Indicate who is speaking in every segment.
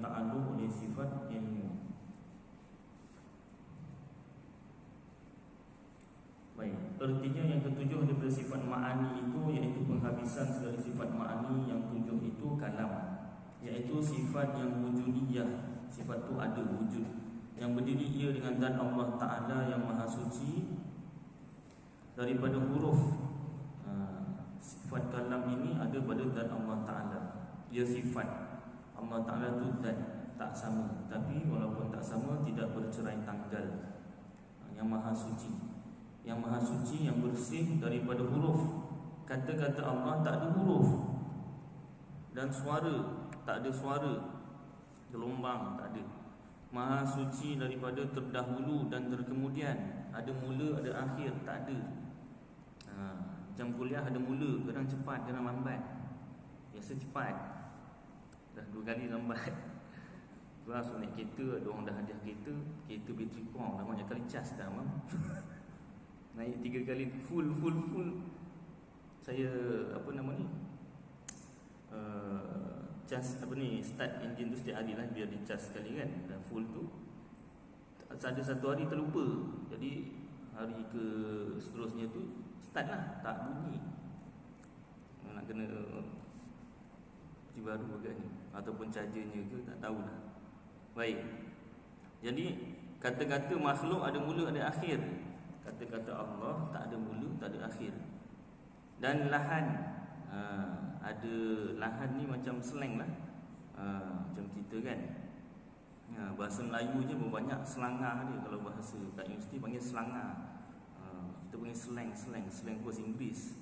Speaker 1: ta'alluq oleh sifat ilmu. Baik, artinya yang ketujuh daripada sifat ma'ani itu iaitu penghabisan segala sifat ma'ani. Yang tujuh itu kalam, iaitu sifat yang wujudiyah. Sifat itu ada wujud, yang berdiri ia dengan zat Allah Ta'ala yang maha suci daripada huruf. Sifat kalam ini ada pada zat Allah Ta'ala. Dia sifat. Allah Ta'ala itu zat, tak sama. Tapi walaupun tak sama, tidak bercerai tanggal. Yang maha suci, yang maha suci, yang bersih daripada huruf. Kata-kata Allah tak ada huruf, dan suara tak ada suara, gelombang tak ada. Maha suci daripada terdahulu dan terkemudian. Ada mula, ada akhir, tak ada. Jam kuliah ada mula, kadang cepat, kadang lambat. Biasa cepat, dah 2 kali lambat. Lepas naik kereta, ada orang dah hadiah kereta bateri kurang, dah banyak kali cas dah. Naik 3 kali full. Saya cas start enjin tu setiap hari lah, biar dicas sekali kan. Dan full tu ada satu hari terlupa, jadi hari ke seterusnya tu start lah, tak bunyi. Nak kena cuci baru agaknya, ataupun chargernya ke, tak tahulah. Baik, jadi kata-kata makhluk ada mula, ada akhir. Kata-kata Allah tak ada mula, tak ada akhir. Dan lahan, ada lahan ni macam slang lah, macam kita kan, bahasa Melayu je banyak selangah dia. Kalau bahasa kat universiti panggil selangah, kita panggil slang bahasa Inggeris.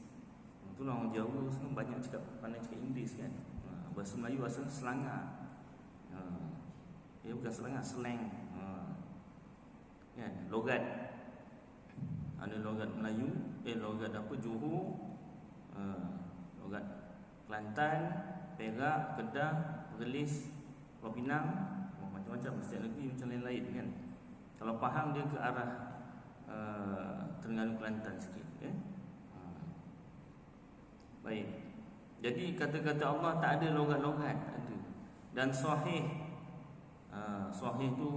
Speaker 1: Itulah orang Jawa sekarang banyak pandai cakap Inggeris kan. Bahasa Melayu asal selangah, dia bukan selangah, slang. Kan, logat. Ada logat Melayu, logat Johor, logat Kelantan, Perak, Kedah, Perlis, Pulau Pinang, macam-macam. Setiap negeri macam lain-lain kan. Kalau Pahang dia ke arah Terengganu Kelantan sikit kan. Baik, jadi kata-kata Allah tak ada logat-logat, tak ada. Dan sahih, sahih tu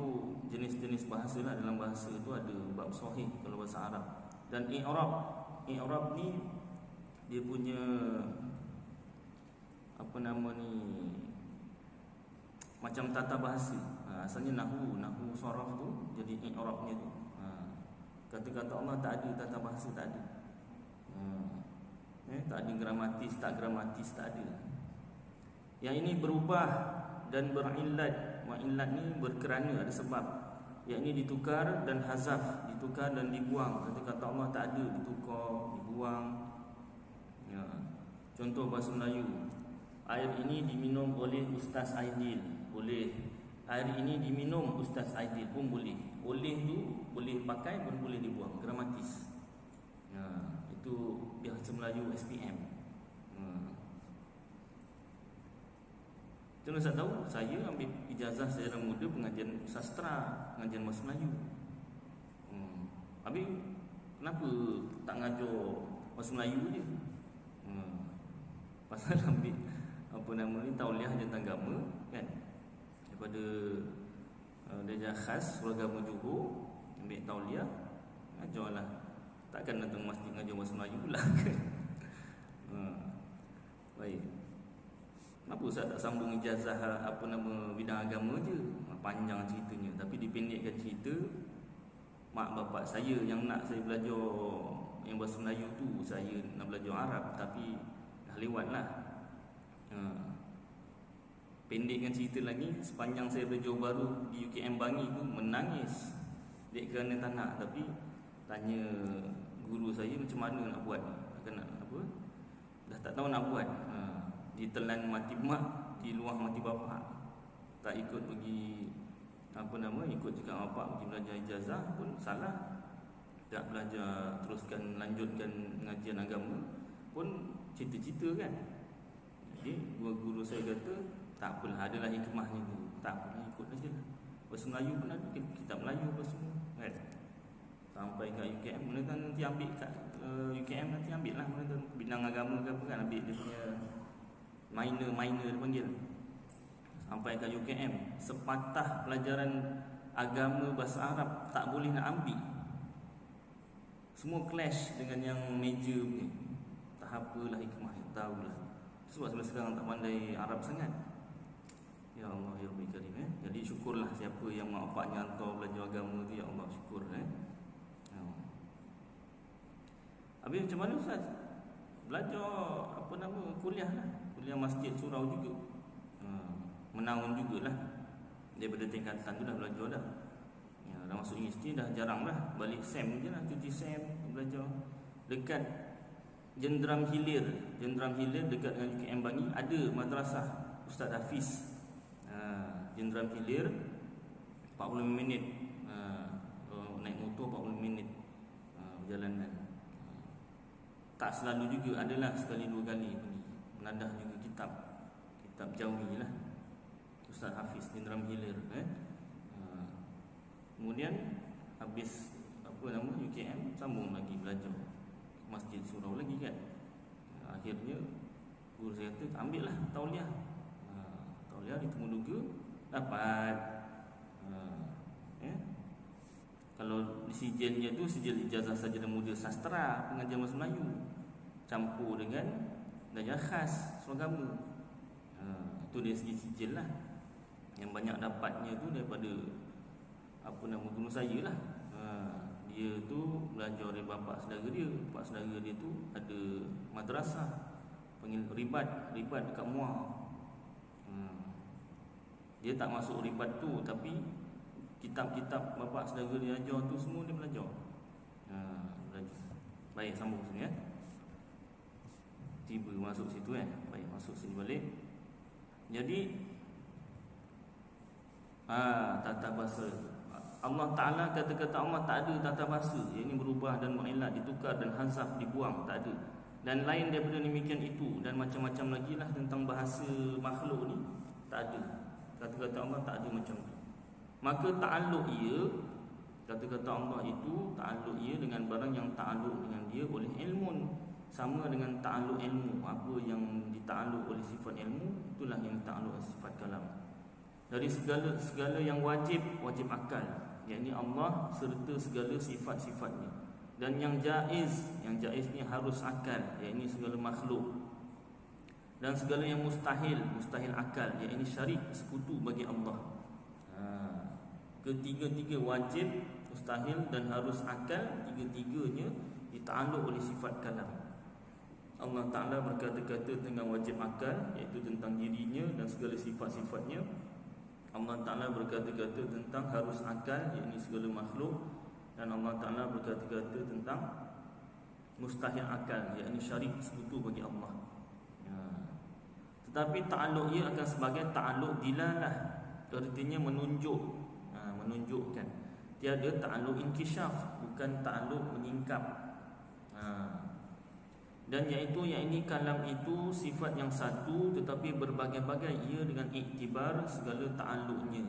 Speaker 1: jenis-jenis bahasa lah. Dalam bahasa tu ada bab sahih kalau bahasa Arab. Dan i'rab ni dia punya macam tata bahasa. Asalnya nahwu saraf tu, jadi i'rabnya tu. Kata-kata Allah tak ada tata bahasa, tak ada. Tak ada gramatis, tak gramatis, tak ada. Yang ini berubah dan berillat. Illat ni berkerana, ada sebab. Yang ini ditukar dan hazaf, ditukar dan dibuang. Kata-kata Allah tak ada, ditukar, dibuang. Contoh bahasa Melayu, air ini diminum oleh Ustaz Aidil, boleh. Air ini diminum Ustaz Aidil pun boleh. Boleh tu boleh pakai pun boleh dibuang, gramatis. Itu bahasa Melayu SPM. Tuan Ustaz tahu, saya ambil ijazah sejarah muda pengajian sastra, pengajian bahasa Melayu. Habis kenapa tak ngajar bahasa Melayu je? Pasal ambil tauliah hajatan agama kan, daripada darjah khas Surah Agama Johor, ambil tauliah, ajarlah. Takkan datang masjid ngajar bahasa Melayu pula kan. Baik, kenapa Ustaz tak sambung ijazah bidang agama je? Panjang ceritanya, tapi dipendekkan cerita. Mak bapak saya yang nak saya belajar yang bahasa Melayu tu, saya nak belajar Arab, tapi dah lewat lah. Pendekkan cerita lagi, sepanjang saya belajar baru di UKM Bangi tu menangis dek kerana tak nak. Tapi tanya guru saya macam mana nak buat, dah tak tahu nak buat. Ditelan mati mak, diluah mati bapak. Tak ikut pergi ikut cakap bapak pergi belajar ijazah pun salah. Tak belajar, teruskan lanjutkan pengajian agama pun cita-cita kan. Jadi guru saya kata tak apalah, adalah hikmahnya tu, tak apalah, ikut aja lah. Bahasa Melayu pun ada, kitab Melayu apa semua kan. Sampai kat UKM, nanti ambil kat UKM, nanti ambil lah bidang agama ke apa kan, ambil dia punya minor dia panggil. sampai kat UKM, sepatah pelajaran agama bahasa Arab tak boleh nak ambil. Semua clash dengan yang major punya. Tak apalah, hikmah yang tahulah. Sebab sampai sekarang tak pandai Arab sangat. Ya Allah, ya Rabbi Karim. Jadi syukurlah siapa yang mak bapaknya hantar belajar agama tu, ya Allah, syukur. Habis macam mana Ustaz? Belajar kuliah lah. Kuliah Masjid Surau juga. Menahun jugalah. Daripada tingkatan tu dah belajar dah. Dah masuk universiti dah jarang dah. Balik SEM je lah, cuti SEM belajar. Dekat Jenderam Hilir dekat dengan UKM Bangi ada madrasah Ustaz Hafiz. Jenderam Hilir 45 minit. Naik motor 40 minit perjalanan. Tak selalu juga, adalah sekali dua kali pergi. Menadah juga kitab Jawi lah, Ustaz Hafiz Jenderam Hilir. Kemudian habis UKM, sambung lagi belajar Masjid Surau lagi kan. Akhirnya guru saya kata, ambil lah tauliah. Tauliah di Temuduga dapat. Kalau di sijilnya tu sijil ijazah sarjana muda sastra pengajian bahasa Melayu campur dengan darjah khas seragama. Itu dari segi sijil lah. Yang banyak dapatnya tu daripada guru saya lah. Dia tu belajar dari bapa saudara dia. Bapa saudara dia tu ada madrasah panggil ribat dekat Muar. Dia tak masuk ribat tu, tapi kitab-kitab bapa saudara dia ajar tu semua dia belajar. Baik, sambung sini tiba masuk situ Baik, masuk sini balik. Jadi tata bahasa Allah Ta'ala, kata-kata Allah tak ada tata bahasa. Ini berubah dan mu'ilat, ditukar dan hazaf, dibuang, tak ada. Dan lain daripada demikian itu, dan macam-macam lagi lah tentang bahasa makhluk ni, tak ada. Kata-kata Allah tak ada macam tu. Maka ta'alluq ia, kata-kata Allah itu ta'alluq ia dengan barang yang ta'alluq dengan dia oleh ilmu. Sama dengan ta'alluq ilmu. Apa yang dita'alluq oleh sifat ilmu, itulah yang dita'alluq oleh sifat kalam. Dari segala yang wajib akal, yakni Allah serta segala sifat-sifatnya. Dan yang jaiz ni harus akal, yakni segala makhluk. Dan segala yang mustahil akal, yakni syarik, sekutu bagi Allah. Ketiga-tiga wajib, mustahil dan harus akal, tiga-tiganya dita'alluq oleh sifat kalam. Allah Ta'ala berkata-kata tentang wajib akal, iaitu tentang dirinya dan segala sifat-sifatnya. Allah Ta'ala berkata-kata tentang harus akal, yakni segala makhluk. Dan Allah Ta'ala berkata-kata tentang mustahil akal, yakni syarik, sekutu bagi Allah. Tetapi ta'alluq ia akan sebagai ta'alluq dilalah, artinya menunjukkan. Tiada ta'alluq inkishaf, bukan ta'alluq menyingkap. Dan yakni kalam itu sifat yang satu, tetapi berbagai-bagai ia dengan iktibar segala ta'alluqnya.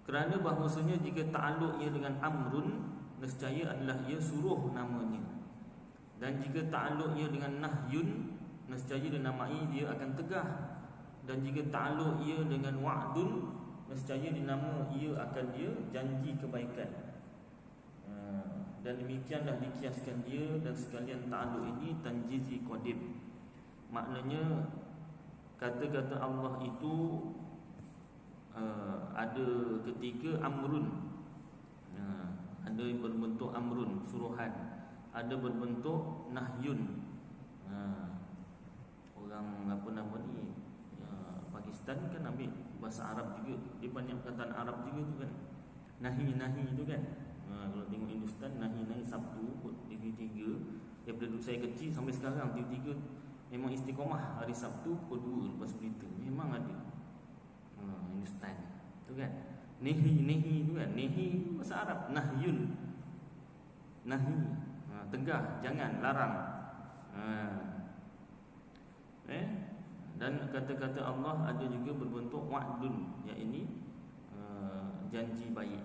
Speaker 1: Kerana bahawasanya jika ta'alluq ia dengan amrun, nescaya adalah ia suruh namanya. Dan jika ta'alluq ia dengan nahyun, nescaya dinamai dia akan tegah. Dan jika ta'alluq ia dengan wa'dun, nescaya dinama ia akan dia janji kebaikan. Dan demikianlah dikiaskan dia dan sekalian ta'alluq ini tanjizi qadim. Maknanya kata-kata Allah itu ada ketiga amrun. Ada berbentuk amrun, suruhan. Ada berbentuk nahyun. Orang Pakistan kan ambil bahasa Arab juga. Dia banyak perkataan Arab juga tu kan. Nahi tu kan. Kalau tengok Hindustan, nahi Sabtu TV3. Daripada dulu saya kecil sampai sekarang TV3 memang istiqomah hari Sabtu pukul 2 lepas berita. Memang ada. Hindustan tu kan. Nehi tu kan. Nehi bahasa Arab, nahyun. Nahi, tegah, jangan, larang. Dan kata-kata Allah ada juga berbentuk wa'dun, iaitu janji baik.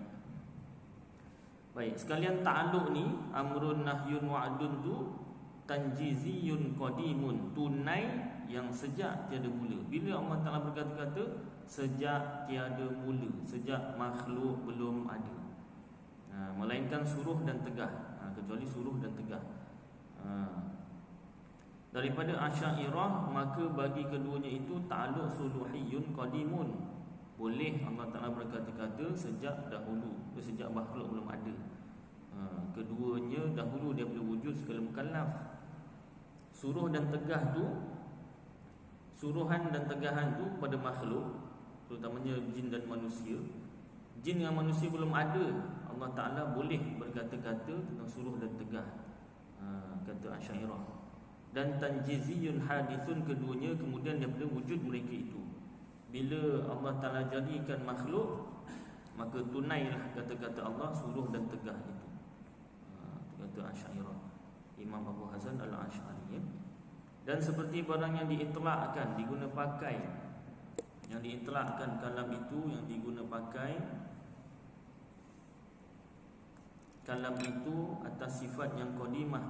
Speaker 1: Baik, sekalian ta'alluq ni, amrun, nahyun, wa'dun tu tanjiziyun qadimun, tunai yang sejak tiada mula. Bila Allah Ta'ala berkata-kata sejak tiada mula, sejak makhluk belum ada, melainkan suruh dan tegah, kecuali suruh dan tegah. Daripada Asy'ariyah, maka bagi keduanya itu ta'alluq suluhiyun qadimun. Boleh Allah Ta'ala berkata-kata sejak dahulu, sejak makhluk belum ada. Keduanya dahulu daripada wujud segala mukallaf. Suruh dan tegah tu, suruhan dan tegahan tu pada makhluk, terutamanya jin dan manusia. Jin dan manusia belum ada, Allah Ta'ala boleh berkata-kata tentang suruh dan tegah, kata Asy'ariyah. Dan tanjiziyun hadithun, keduanya kemudian daripada wujud mereka itu. Bila Allah Ta'ala jadikan makhluk, maka tunailah kata-kata Allah suruh dan tegah itu. Kata Asy'ariyah, Imam Abu Hasan Al-Asy'ari. Dan seperti barang yang diitlakkan, diguna pakai, yang diitlakkan kalam itu, yang diguna pakai kalam itu atas sifat yang qadimah,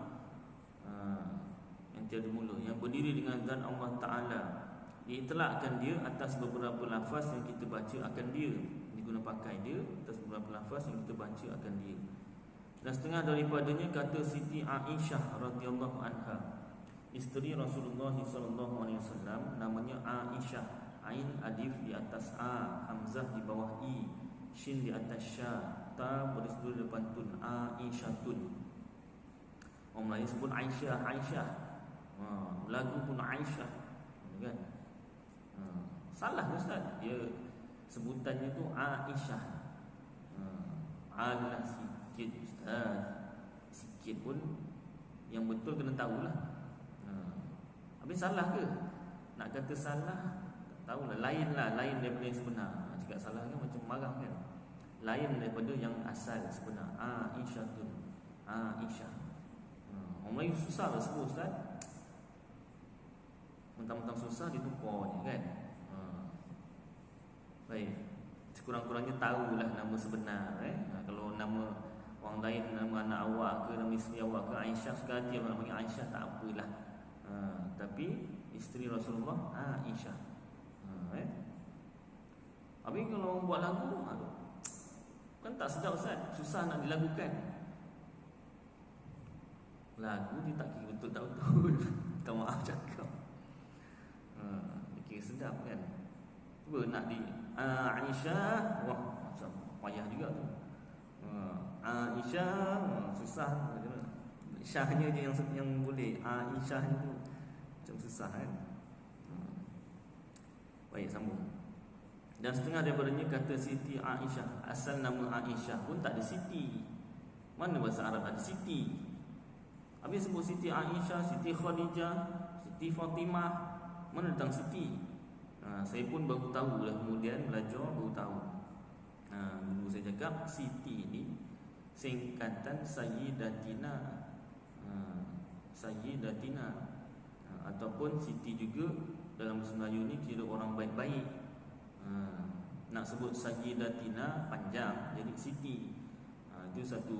Speaker 1: yang tiada mula, yang berdiri dengan zat Allah Ta'ala. Diitlakkan dia atas beberapa lafaz yang kita baca akan dia, diguna pakai dia atas beberapa lafaz yang kita baca akan dia. Dan setengah daripadanya kata Siti Aisyah radhiyallahu anha, isteri Rasulullah sallallahu alaihi wasallam, namanya Aisyah. Ain alif di atas a, hamzah di bawah i, shin di atas sya, ta beristilah di depan tun, Aisyatun. Orang Melayu sebut Aisyah, Aisyah. Lagu pun Aisyah, kan? Salah Ustaz, dia sebutannya tu Aisyah. Alah sikit Ustaz, sikit pun yang betul kena tahulah. Habis salah ke? Nak kata salah, tak tahulah, lain daripada yang sebenar. Cakap salah kan macam marah kan. Lain daripada yang asal sebenar. Aisyatun, Aisyah. Orang Melayu susah lah sebut Ustaz. Mentang-mentang susah ditukar je kan. Baik, sekurang-kurangnya tahulah nama sebenar. Kalau nama orang lain, nama anak awak ke, nama isteri awak ke Aisyah, suka hati orang nak panggil Aisyah, tak apalah. Tapi isteri Rasulullah Aisyah. Habis kalau orang buat lagu, kan tak sedap Ustaz, susah nak dilagukan. Lagu dia tak kira betul tak betul. Minta maaf cakap. Dia kira sedap kan. Cuba nak di Aisyah, wah macam payah juga tu. Aisyah susah. Syahnya je yang boleh. Aisyah tu macam susah kan. Baik, sambung. Dan setengah daripadanya kata Siti Aisyah. Asal nama Aisyah pun tak ada Siti. Mana bahasa Arab ada Siti? Habis sebut Siti Aisyah, Siti Khadijah, Siti Fatimah, mana datang Siti? Saya pun baru tahu lah, kemudian belajar baru tahu. Dulu saya cakap Siti ni singkatan Sayyidatina, Sayyidatina, ataupun Siti juga dalam bahasa Melayu ni kira orang baik-baik. Nak sebut Sayyidatina panjang, jadi Siti. Itu satu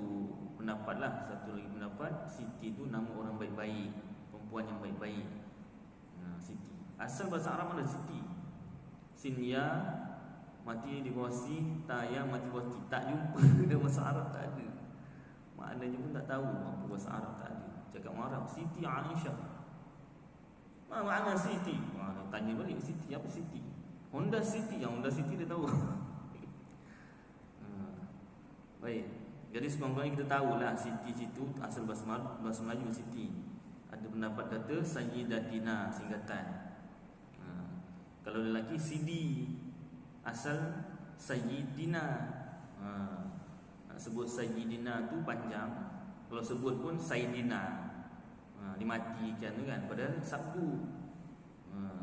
Speaker 1: pendapat lah. Satu lagi pendapat, Siti tu nama orang baik-baik, perempuan yang baik-baik. Siti. Asal bahasa Arab ada Siti. Sin ya mati di bawah si, ta ya mati di bawah ti. Tak jumpa dalam bahasa Arab, tak ada. Maknanya pun tak tahu apa bahasa Arab, tak ada. Cakap Arab Siti Aisyah. Mana makna Siti? Tanya balik, Siti apa Siti? Honda City, yang Honda City dia tahu. Baik. Jadi sekurang-kurangnya kita tahulah Siti situ asal bahasa Melayu Siti. Ada pendapat kata Sayyidatina singkatan. Kalau lelaki Sidi, asal Sayyidina. Nak sebut Sayyidina tu panjang. Kalau sebut pun Sayyidina, dimatikan tu kan. Padahal sabdu,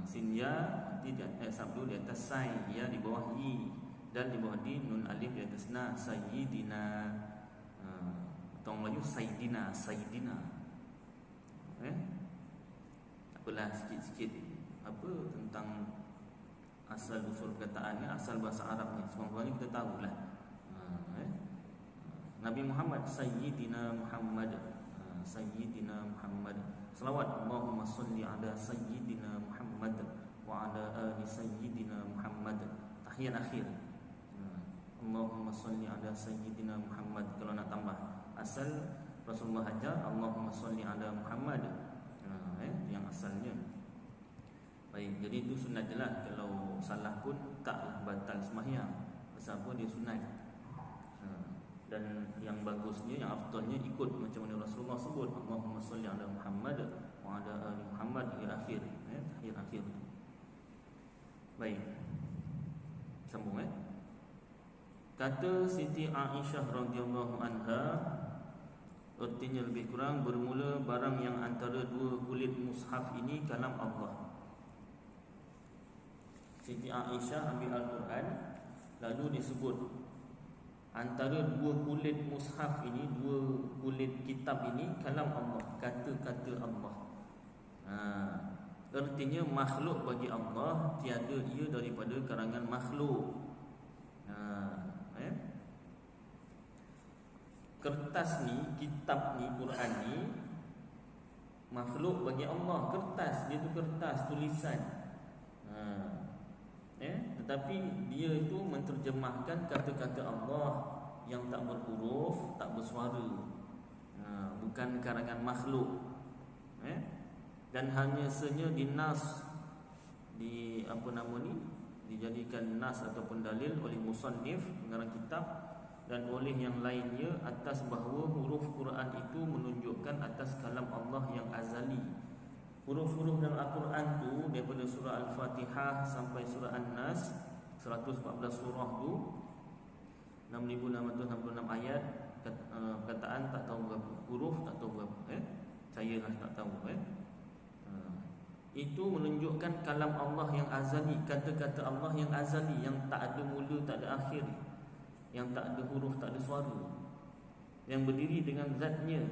Speaker 1: sin ya nanti sabdu di atas sai, ya di bawah i, dan di bawah di, nun alif di atas na, Sayyidina. Atau Melayu Sayyidina, Sayyidina. Apalah sikit-sikit apa tentang asal usul perkataannya, asal bahasa Arabnya. Semuanya kita tahulah. Nabi Muhammad Sayyidina Muhammad, Sayyidina Muhammad. Salawat Allahumma salli ala Sayyidina Muhammad. Muhammad wa ala ali sayyidina Muhammad. Tahiyat akhir. Allahumma salli ala sayyidina Muhammad. Kalau nak tambah asal Rasulullah ajar Allahumma salli ala Muhammad. Yang asalnya. Baik, jadi itu sunat je lah. Kalau salah pun taklah batal sembahyang. Pasal apa? Dia sunat. Dan yang bagusnya, yang afdalnya ikut macam mana Rasulullah sebut, Allahumma salli ala Muhammad wa ala ali Muhammad hingga akhir, tahiyat akhir. Baik. Sambung Kata Siti Aisyah radhiyallahu anha, artinya lebih kurang bermula barang yang antara dua kulit mushaf ini kalam Allah. Siti Aisyah ambil Al-Quran, lalu disebut antara dua kulit mushaf ini, dua kulit kitab ini kalam Allah, kata-kata Allah. Artinya makhluk bagi Allah, tiada ia daripada karangan makhluk. Kertas ni, kitab ni, Quran ni makhluk bagi Allah. Kertas, dia tu kertas, tulisan. Tetapi dia itu menterjemahkan kata-kata Allah yang tak berhuruf, tak bersuara, bukan karangan makhluk. Dan hanya senya dinas, dijadikan nas ataupun dalil oleh musannif pengarang kitab dan oleh yang lainnya atas bahawa huruf Quran itu menunjukkan atas kalam Allah yang azali. Huruf-huruf dalam Al-Quran tu daripada surah Al-Fatihah sampai surah An-Nas, 114 surah tu, 6,666 ayat. Perkataan tak tahu berapa, huruf tak tahu berapa, Cayalah tak tahu. Itu menunjukkan kalam Allah yang azali, kata-kata Allah yang azali, yang tak ada mula, tak ada akhir, yang tak ada huruf, tak ada suara, yang berdiri dengan zatnya.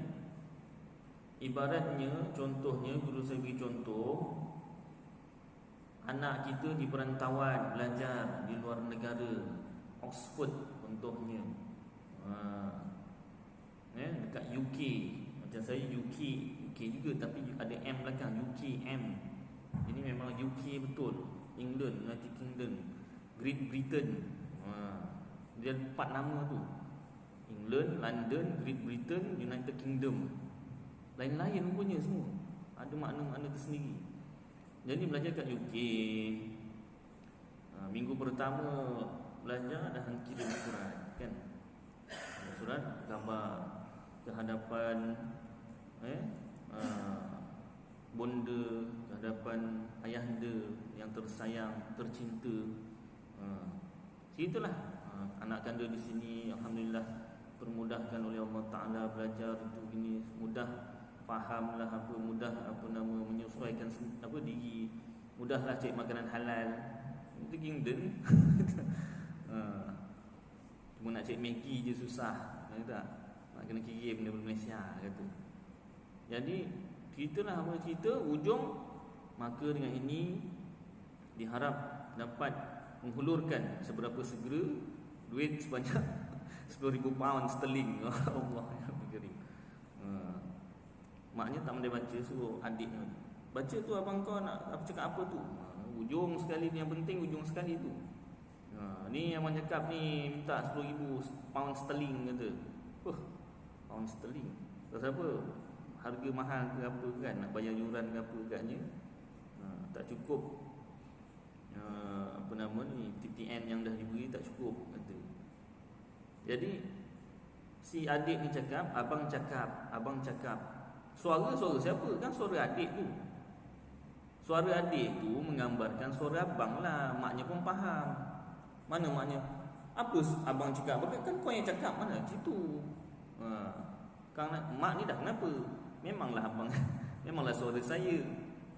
Speaker 1: Ibaratnya, contohnya, guru saya beri contoh, anak kita di perantauan belajar di luar negara, Oxford contohnya, dekat UK. Macam saya UK juga, tapi ada M belakang, UKM. Ini memang UK betul. England, United Kingdom, Great Britain. Dia 4 nama tu, England, London, Great Britain, United Kingdom. Lain-lain rupanya semua, ada makna-makna tersendiri. Jadi belajar kat UK, minggu pertama belajar dah kirim surat, kan? Surat gambar kehadapan bonda, kehadapan ayahanda yang tersayang, tercinta. Itulah anak kanda di sini, alhamdulillah permudahkan oleh Allah Taala belajar itu gini, mudah fahamlah mudah menyesuaikan diri, mudahlah cari makanan halal. Itu Kingdom. Cuma nak cari Maggi je susah, tak? Nak kena kirim daripada Malaysia kata. Jadi ceritalah apa cerita ujung, maka dengan ini diharap dapat menghulurkan seberapa segera duit sebanyak 10,000 pound sterling. Allah ya berkirim. Maknya tak pandai baca, suruh adik baca tu, abang kau nak cakap apa tu. Ujung sekali ni, yang penting ujung sekali tu. Ni abang cakap ni minta 10,000 pound sterling kata. Pound sterling pasal apa? Harga mahal ke apa kan, nak bayar yuran ke apa agaknya. Tak cukup TTN yang dah diberi tak cukup kata. Jadi si adik ni cakap, abang cakap. Suara siapa? Kan suara adik tu. Suara adik tu menggambarkan suara abang lah. Maknya pun faham. Mana maknya? Apa abang cakap? Kan kau yang cakap, mana situ. Mak ni dah kenapa? Memanglah abang memanglah suara saya,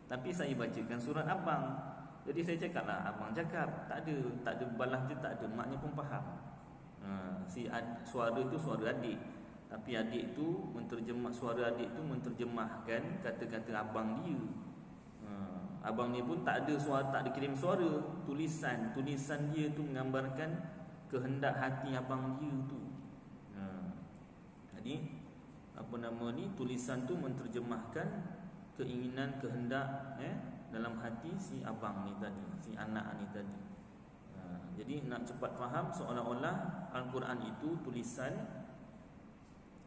Speaker 1: tapi saya bacakan surat abang. Jadi saya cakap lah, abang cakap. Tak ada balas je, tak ada. Maknya pun faham. Suara tu suara adik, tapi adik tu suara adik tu menterjemahkan kata-kata abang dia. Abang ni pun tak ada suara, tak ada kirim suara, tulisan dia tu menggambarkan kehendak hati abang dia tu. Jadi tulisan tu menterjemahkan keinginan, kehendak dalam hati si abang ni tadi, si anak ni tadi. Jadi nak cepat faham, seolah-olah Al-Quran itu tulisan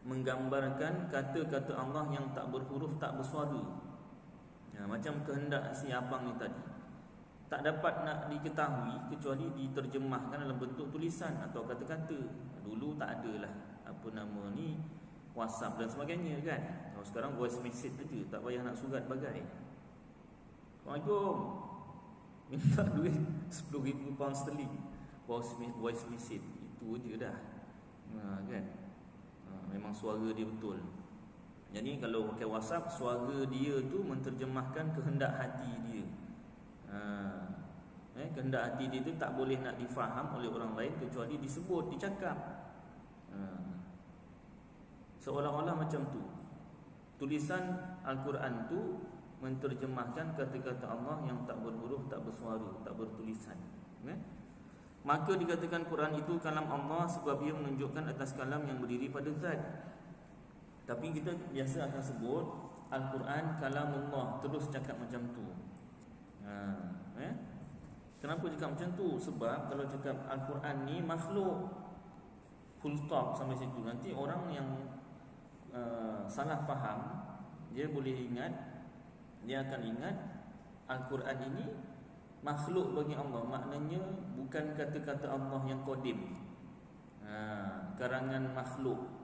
Speaker 1: menggambarkan kata-kata Allah yang tak berhuruf, tak bersuara. Macam kehendak si abang ni tadi, tak dapat nak diketahui kecuali diterjemahkan dalam bentuk tulisan atau kata-kata. Dulu tak adalah apa nama ni, WhatsApp dan sebagainya kan. Kalau sekarang voice message saja, tak payah nak surat bagai. Assalamualaikum, minta duit 10,000 pound sterling, voice message, itu je dah. Kan? Memang suara dia betul. Jadi kalau pakai WhatsApp, suara dia tu menterjemahkan kehendak hati dia. Kehendak hati dia tu tak boleh nak difaham oleh orang lain kecuali disebut, dicakap. Seolah-olah macam tu. Tulisan Al-Quran tu menterjemahkan kata-kata Allah yang tak berhuruf, tak bersuara, tak bertulisan. Maka dikatakan Quran itu kalam Allah sebab ia menunjukkan atas kalam yang berdiri pada zat. Tapi kita biasa akan sebut Al-Quran kalamullah, terus cakap macam tu. Kenapa cakap macam tu? Sebab kalau cakap Al-Quran ni makhluk, full stop sampai situ, nanti orang yang salah faham, dia boleh ingat, dia akan ingat Al-Quran ini makhluk bagi Allah. Maknanya bukan kata-kata Allah yang kodim, karangan makhluk.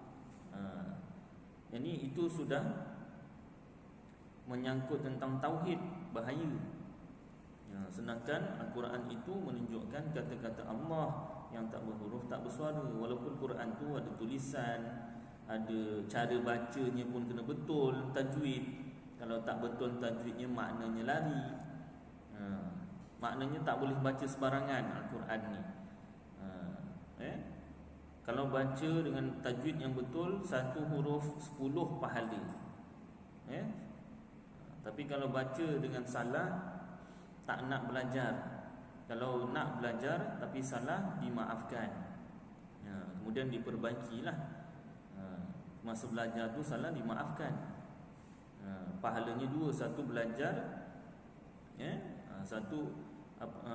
Speaker 1: Jadi itu sudah menyangkut tentang tauhid, bahaya. Sedangkan Al-Quran itu menunjukkan kata-kata Allah yang tak berhuruf, tak bersuara. Walaupun Quran tu ada tulisan, ada cara bacanya pun kena betul, tajwid. Kalau tak betul tajwidnya, maknanya lari. Maknanya tak boleh baca sebarangan Al-Quran ni. Kalau baca dengan tajwid yang betul, satu huruf 10 pahala. Tapi kalau baca dengan salah, tak nak belajar. Kalau nak belajar tapi salah, dimaafkan. Kemudian diperbaikilah. Masa belajar tu salah, dimaafkan. Pahalanya dua, satu belajar, satu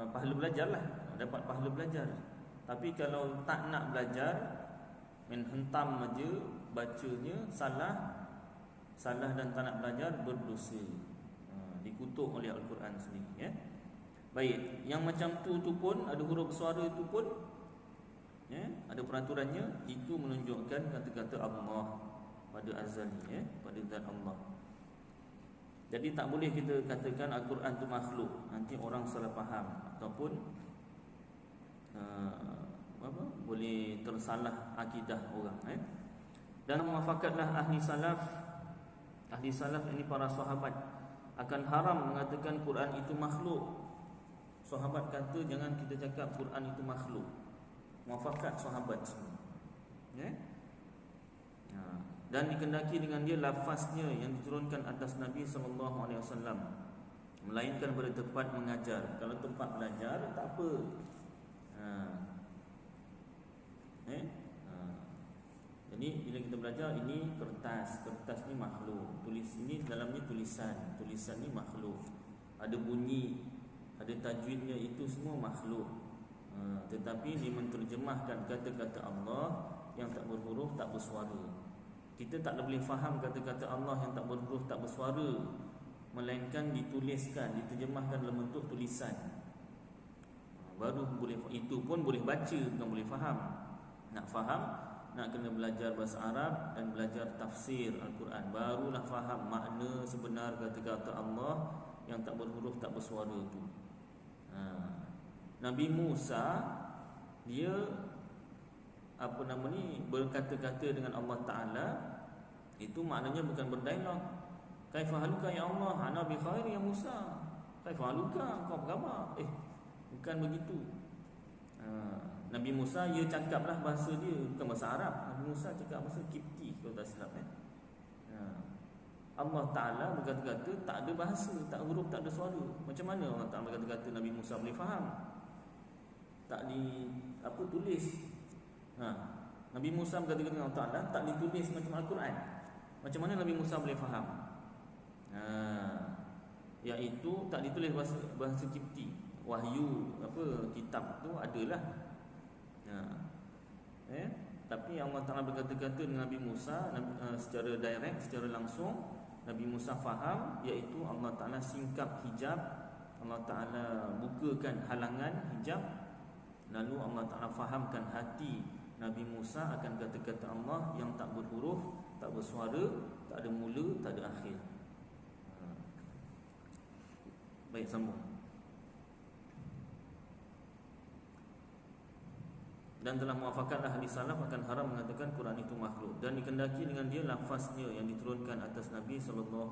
Speaker 1: pahala belajar lah, dapat pahala belajar. Tapi kalau tak nak belajar, main hentam aja, bacanya salah dan tak nak belajar, berdosa, dikutuk oleh Al-Quran sendiri. Baik, yang macam tu pun ada huruf suara tu pun, ada peraturannya. Itu menunjukkan kata-kata Allah pada azali, pada zat Allah. Jadi tak boleh kita katakan Al-Quran tu makhluk, nanti orang salah faham ataupun boleh tersalah akidah orang. Dan muafakatlah ahli salaf. Ahli salaf ini para sahabat akan haram mengatakan Quran itu makhluk. Sahabat kata jangan kita cakap Quran itu makhluk. Muafakat sahabat semua. Dan dikendaki dengan dia lafaznya yang diturunkan atas Nabi SAW, melainkan pada tempat mengajar. Kalau tempat belajar tak apa. Jadi bila kita belajar, ini kertas ni makhluk, tulis ini dalamnya tulisan ni makhluk, ada bunyi, ada tajwidnya, itu semua makhluk. Tetapi dia menterjemahkan kata-kata Allah yang tak berhuruf, tak bersuara. Kita tak boleh faham kata-kata Allah yang tak berhuruf, tak bersuara, melainkan dituliskan, diterjemahkan dalam bentuk tulisan. Baru boleh, itu pun boleh baca, bukan boleh faham. Nak faham, nak kena belajar bahasa Arab dan belajar tafsir Al-Quran, barulah faham makna sebenar kata-kata Allah yang tak berhuruf, tak bersuara tu. Nabi Musa, dia berkata-kata dengan Allah Ta'ala, itu maknanya bukan berdialog. Kaifa haluka ya Allah, ana bi khair ya Musa. Kaifa haluka, kau apa khabar? Bukan begitu. Nabi Musa, ia cakaplah bahasa dia, bukan bahasa Arab. Nabi Musa cakap bahasa Kipti, kalau tak silap. Allah Ta'ala berkata-kata, tak ada bahasa, tak huruf, tak ada suara. Macam mana Allah Ta'ala berkata-kata Nabi Musa boleh faham? Tak tulis. Nabi Musa berkata-kata dengan Allah Ta'ala, tak ditulis macam Al-Quran. Macam mana Nabi Musa boleh faham? iaitu tak ditulis bahasa Kipti. Wahyu apa kitab tu adalah. Tapi Allah Ta'ala berkata-kata dengan Nabi Musa secara direct, secara langsung. Nabi Musa faham, iaitu Allah Ta'ala singkap hijab, Allah Ta'ala bukakan halangan hijab. Lalu Allah Ta'ala fahamkan hati Nabi Musa akan kata-kata Allah yang tak berhuruf, tak bersuara, tak ada mula, tak ada akhir. Baik, sambung. Dan telah muafakat ahli salaf akan haram mengatakan Quran itu makhluk, dan dikendaki dengan dia lafaznya yang diturunkan atas Nabi SAW,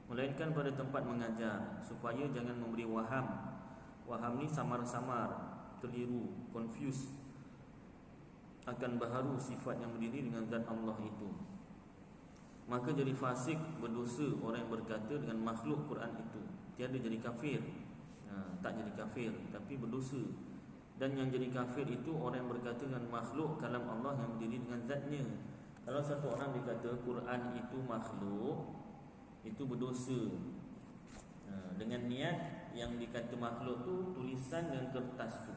Speaker 1: melainkan pada tempat mengajar, supaya jangan memberi waham. Waham ni samar-samar, keliru, confuse akan baharu sifat yang berdiri dengan zat Allah itu. Maka jadi fasik, berdosa orang yang berkata dengan makhluk Quran itu. Tiada jadi kafir, tak jadi kafir, tapi berdosa. Dan yang jadi kafir itu orang yang berkata dengan makhluk kalam Allah yang berdiri dengan zatnya. Kalau satu orang berkata Quran itu makhluk, itu berdosa, dengan niat yang dikata makhluk tu tulisan dan kertas tu.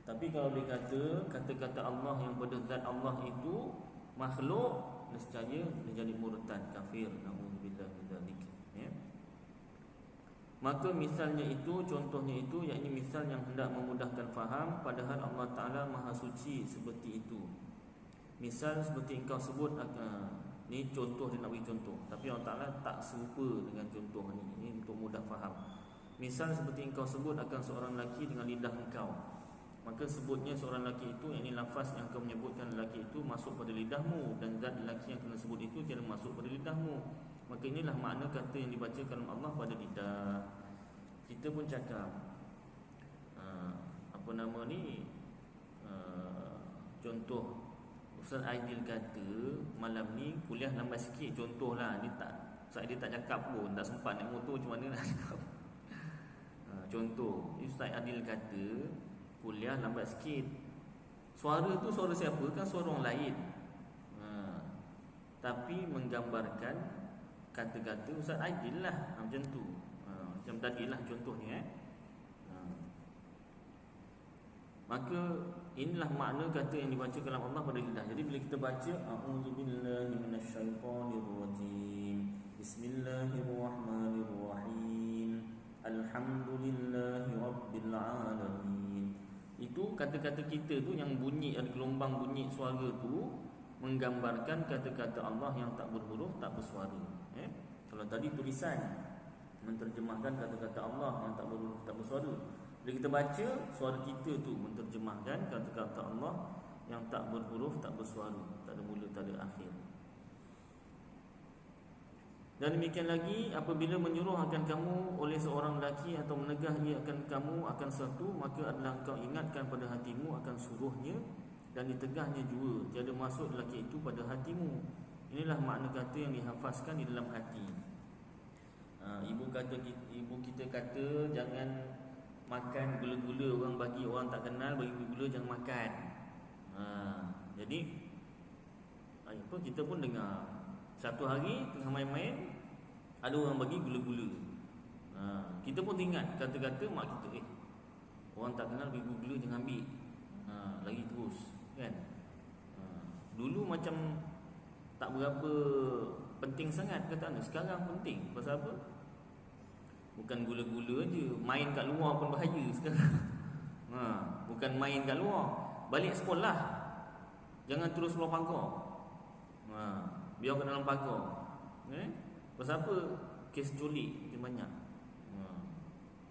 Speaker 1: Tapi kalau dia kata kata-kata Allah yang pada zat Allah itu makhluk, nescaya dia jadi murtad, kafir. Nauzubillah min dzalik. Maka misalnya itu, contohnya itu, yakni misal yang hendak memudahkan faham, padahal Allah Ta'ala Maha Suci seperti itu. Misal seperti engkau sebut, ni contoh, dia nak beri contoh, tapi Allah Ta'ala tak serupa dengan contoh ni. Ini untuk mudah faham. Misal seperti engkau sebut akan seorang lelaki dengan lidah engkau, maka sebutnya seorang lelaki itu, yakni lafaz yang kau menyebutkan lelaki itu masuk pada lidahmu, dan zat lelaki yang kena sebut itu tiada masuk pada lidahmu. Maka inilah makna kata yang dibaca kalam Allah pada lidah. Kita pun cakap contoh Ustaz Aidil kata malam ni kuliah lambat sikit, contohlah. Dia tak, Ustaz Aidil tak cakap pun, tak sempat naik motor, macam mana nak cakap. Contoh Ustaz Aidil kata kuliah lambat sikit. Suara tu suara siapa? Kan suara orang lain, tapi menggambarkan kata-kata Ustaz Aidil lah, macam tu. Macam tadilah contohnya. Maka inilah makna kata yang dibaca kalam Allah pada lidah. Jadi bila kita baca a'udzubillahi minasyaitonirrajim, bismillahirrahmanirrahim, alhamdulillahi rabbil alamin, itu kata-kata kita tu yang bunyi, ada gelombang bunyi suara tu menggambarkan kata-kata Allah yang tak berhuruf, tak bersuara. Kalau tadi tulisan menterjemahkan kata-kata Allah yang tak berhuruf, tak bersuara. Bila kita baca, suara kita tu menterjemahkan kata-kata Allah yang tak berhuruf, tak bersuara, tak ada mula, tak ada akhir. Dan demikian lagi, apabila menyuruh akan kamu oleh seorang lelaki atau menegah ia akan kamu akan sesuatu, maka adalah engkau ingatkan pada hatimu akan suruhnya dan ditegahnya jua, tiada masuk lelaki itu pada hatimu. Inilah makna kata yang dihafazkan di dalam hati. Ibu kita kata jangan makan gula-gula, orang bagi orang tak kenal, bagi gula jangan makan. Jadi kita pun dengar satu hari tengah main-main ada orang bagi gula-gula. Kita pun ingat kata-kata mak kita, orang tak kenal bagi gula jangan ambil. Lagi terus kan. Dulu macam tak berapa penting sangat kata anda. Sekarang penting. Pasal apa? Bukan gula-gula je, main kat luar pun bahaya sekarang. Bukan main kat luar, balik sekolah jangan terus keluar pagar. Biar kat dalam pagar. Pasal apa? Kes culik makin banyak.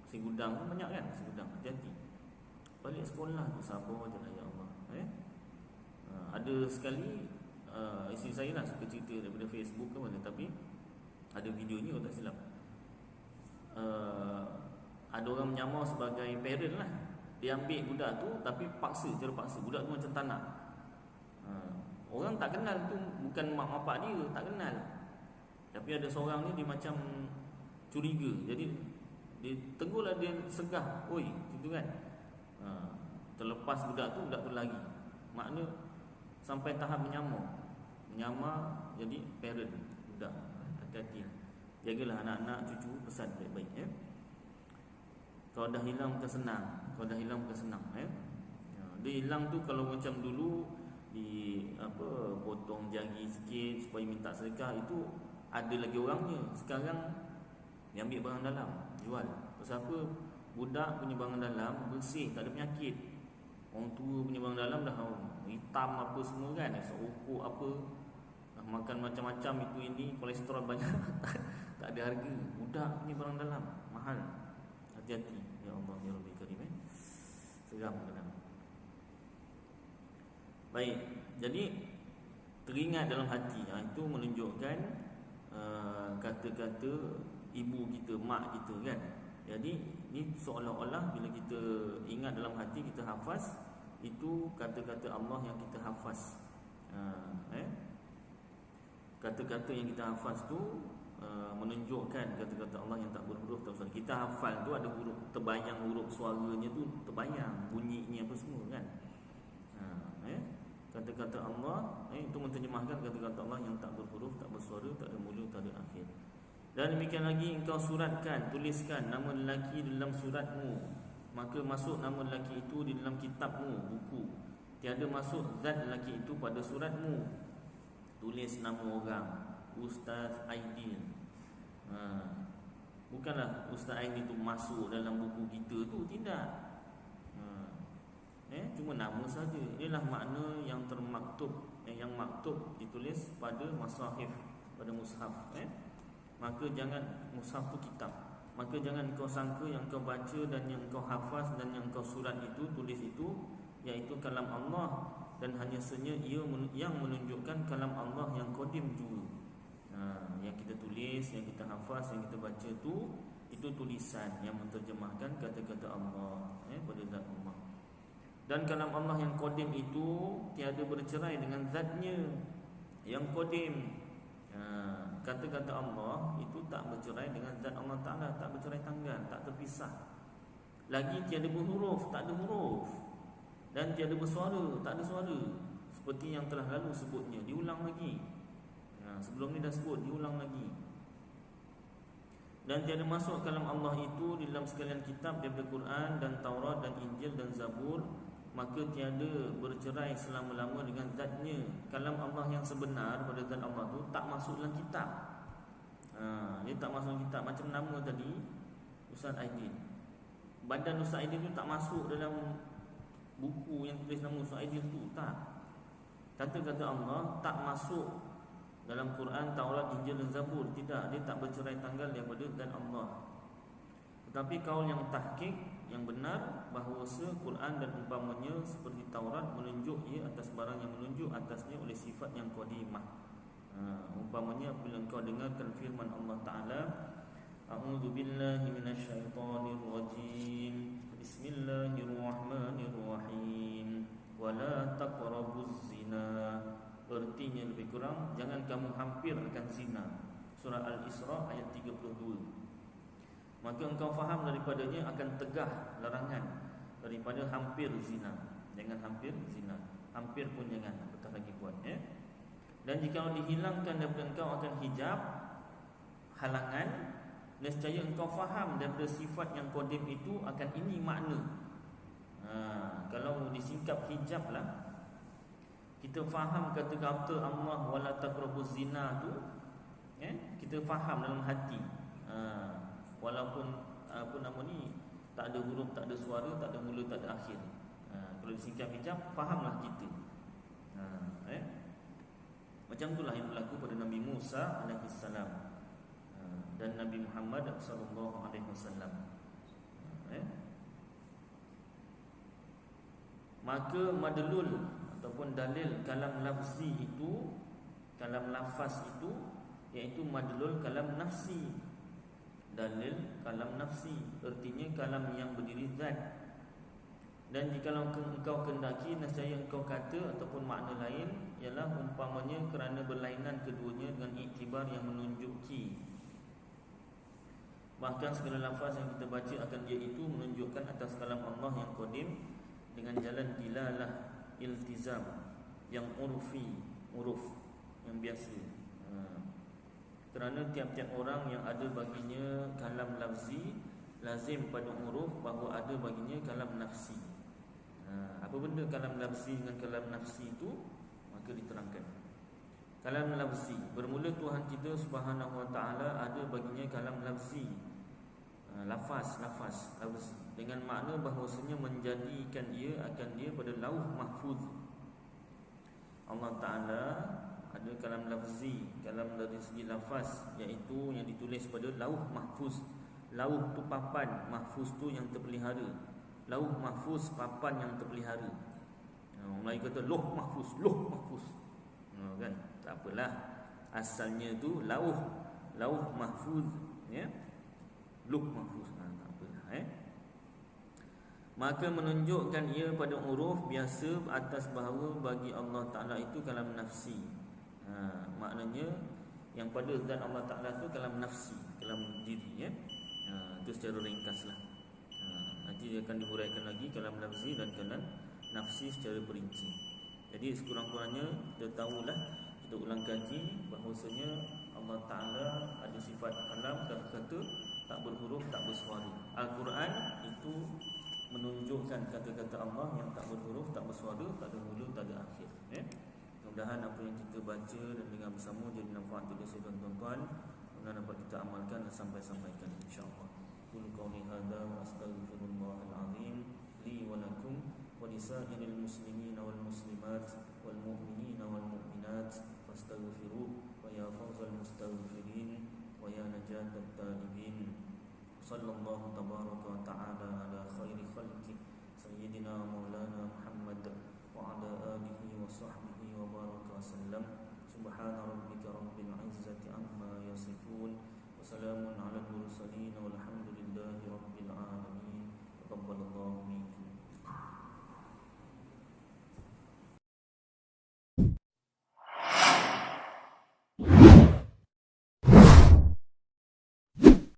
Speaker 1: Si gudang pun banyak kan, si gudang. Hati-hati. Balik sekolah tu sabar je lah, ya Allah. Ada sekali isteri saya lah suka cerita daripada Facebook ke mana, tapi ada videonya kalau tak silap. Ada orang menyamar sebagai parent lah. Dia ambil budak tu tapi paksa, cara paksa. Budak tu macam tak nak. Orang tak kenal tu, bukan mak bapak dia, tak kenal. Tapi ada seorang ni dia macam curiga. Jadi dia tegurlah, dia segah, oi, gitu kan. Terlepas budak tu lari. Makna sampai tahap menyamar jadi parent budak. Hati-hati lah. Jagalah anak-anak, cucu, pesan baik-baik ya. Kalau dah hilang bukan senang. Kalau dah hilang bukan senang ya. Dia hilang tu kalau macam dulu di potong jari sikit supaya minta sedekah, itu ada lagi orangnya. Sekarang dia ambil barang dalam, jual. Pasal apa? Budak punya barang dalam bersih, tak ada penyakit. Orang tua punya barang dalam dah hitam apa semua kan, seukuk apa, dah makan macam-macam itu ini, kolesterol banyak. Tak ada harga. Budak punya barang dalam mahal. Hati-hati. Ya Allah ya Rabbi Karim. Seram kadang. Baik, jadi teringat dalam hati. Itu menunjukkan kata-kata ibu kita, mak kita kan. Jadi ni seolah-olah bila kita ingat dalam hati, kita hafaz, itu kata-kata Allah yang kita hafaz. Kata-kata yang kita hafaz tu menunjukkan kata-kata Allah yang tak berhuruf, tak usah. Kita hafal tu ada huruf, terbayang huruf suaranya tu, terbayang bunyinya apa semua kan. Kata-kata Allah itu menterjemahkan kata-kata Allah yang tak berhuruf, tak bersuara, tak ada mula, tak ada akhir. Dan demikian lagi, engkau suratkan, tuliskan nama lelaki dalam suratmu, maka masuk nama lelaki itu di dalam kitabmu, buku. Tiada masuk zat lelaki itu pada suratmu. Tulis nama orang, Ustaz Aidil. Bukanlah Ustaz Aidil itu masuk dalam buku kita tu, tidak. Cuma nama saja. Inilah makna yang termaktub, yang maktub ditulis pada masahif, pada mushaf. Maka jangan, mushaf tu kitab, maka jangan kau sangka yang kau baca dan yang kau hafaz dan yang kau surat itu, tulis itu, iaitu kalam Allah, dan hanya saja ia yang menunjukkan kalam Allah yang qadim juga. Yang kita tulis, yang kita hafaz, yang kita baca tu, itu tulisan yang menterjemahkan kata-kata Allah pada zat Allah. Dan kalam Allah yang qadim itu tiada bercerai dengan zatnya yang qadim. Kata-kata Allah itu tak bercerai dengan zat Allah Ta'ala, tak bercerai tanggal, tak terpisah. Lagi tiada berhuruf, tak ada huruf. Dan tiada bersuara, tak ada suara. Seperti yang telah lalu sebutnya, diulang lagi. Sebelum ni dah sebut, diulang lagi. Dan tiada masuk kalam Allah itu di dalam sekalian kitab daripada Quran dan Taurat dan Injil dan Zabur, maka tiada bercerai selama-lama dengan zatnya. Kalam Allah yang sebenar pada zat Allah tu tak masuk dalam kitab. Dia tak masuk dalam kitab. Macam nama tadi, Ustaz Aidil, badan Ustaz Aidil tu tak masuk dalam buku yang tulis nama Ustaz Aidil tu, tak. Kata-kata Allah tak masuk dalam Quran, Taurat, Injil dan Zabur, tidak. Dia tak bercerai tanggal daripada zat Allah. Tetapi kaul yang tahqiq, yang benar, bahawa Quran dan umpamanya seperti Taurat menunjuk ia atas barang yang menunjuk atasnya oleh sifat yang qadimah. Umpamanya apabila engkau dengarkan firman Allah Ta'ala, A'udzu billahi minasyaitonir rajim, Bismillahirrahmanirrahim, wala taqrabuz zina. Artinya lebih kurang, jangan kamu hampir akan zina. Surah Al-Isra ayat 32. Maka engkau faham daripadanya akan tegah larangan daripada hampir zina. Jangan hampir zina, hampir pun jangan, apatah lagi buat. Dan jika dihilangkan daripada engkau akan hijab, halangan, nescaya engkau faham daripada sifat yang qadim itu akan ini makna. Kalau disingkap hijab lah, kita faham kata-kata Allah wala taqrabuz zina tu, kita faham dalam hati. Walaupun tak ada huruf, tak ada suara, tak ada mula, tak ada akhir. Kalau disingkap hijab, fahamlah kita. Macam itulah yang berlaku pada Nabi Musa AS dan Nabi Muhammad SAW. Maka madlul ataupun dalil kalam lafzi itu, kalam lafaz itu, iaitu madlul kalam nafsi. Dalil kalam nafsi, artinya kalam yang berdiri zat. Dan jika engkau kendaki, nescaya engkau kata ataupun makna lain, ialah umpamanya kerana berlainan keduanya dengan iktibar yang menunjuki. Bahkan segala lafaz yang kita baca akan dia itu menunjukkan atas kalam Allah yang qadim dengan jalan dilalah iltizam yang urfi, uruf yang biasa. Kerana tiap-tiap orang yang ada baginya kalam lafzi, lazim pada huruf bahawa ada baginya kalam nafsi. Apa benda kalam lafzi dengan kalam nafsi itu? Maka diterangkan. Kalam lafzi, bermula Tuhan kita Subhanahu Wa Taala ada baginya kalam lafzi, lafaz lafzi, dengan makna bahawasanya menjadikan ia akan dia pada lauh mahfuz. Allah Ta'ala ada kalam lafzi, kalam dari segi lafaz, iaitu yang ditulis pada lauh mahfuz. Lauh tu papan, mahfuz tu yang terpelihara. Lauh mahfuz, papan yang terpelihara. Melayu kata loh mahfuz, kan? Tak apalah, asalnya tu lauh mahfuz, ya. Lauh mahfuz, tak apalah, Maka menunjukkan ia pada huruf biasa atas bahawa bagi Allah Ta'ala itu kalam nafsi. Maknanya yang pada zat Allah Ta'ala itu kalam nafsi, kalam diri, ya. Itu secara ringkaslah. Nanti dia akan dihuraikan lagi kalam nafsi dan kalam nafsi secara perinci. Jadi sekurang-kurangnya kita tahulah, kita ulang kaji bahawasanya Allah Ta'ala ada sifat kalam, kata-kata tak berhuruf, tak bersuara. Al-Quran itu menunjukkan kata-kata Allah yang tak berhuruf, tak bersuara, tak ada mula, tak ada akhir, Mudah-mudahan apa yang kita baca dan dengar bersama jadi manfaat bagi saya dan tuan-tuan. Mudah-mudahan dapat kita amalkan dan sampaikan insya-Allah. Qul qawli hadza wa astaghfirullahal azim li wa lakum wa lisa'iril muslimin wal muslimat wal mu'minin wal mu'minat fastaghfiruh wa ya fawzal mustaghfirin wa ya najatat taibin. Sallallahu tabaraka wa ta'ala ala khairi khalqi sayyidina maulana Muhammad wa ala alihi wa sahbihi wa baraka wa sallam. Subhana rabbika rabbil izzati amma yasifun wa salamun ala al-mursalin walhamdulillahi rabbil alamin. Taqabbalallahu minkum.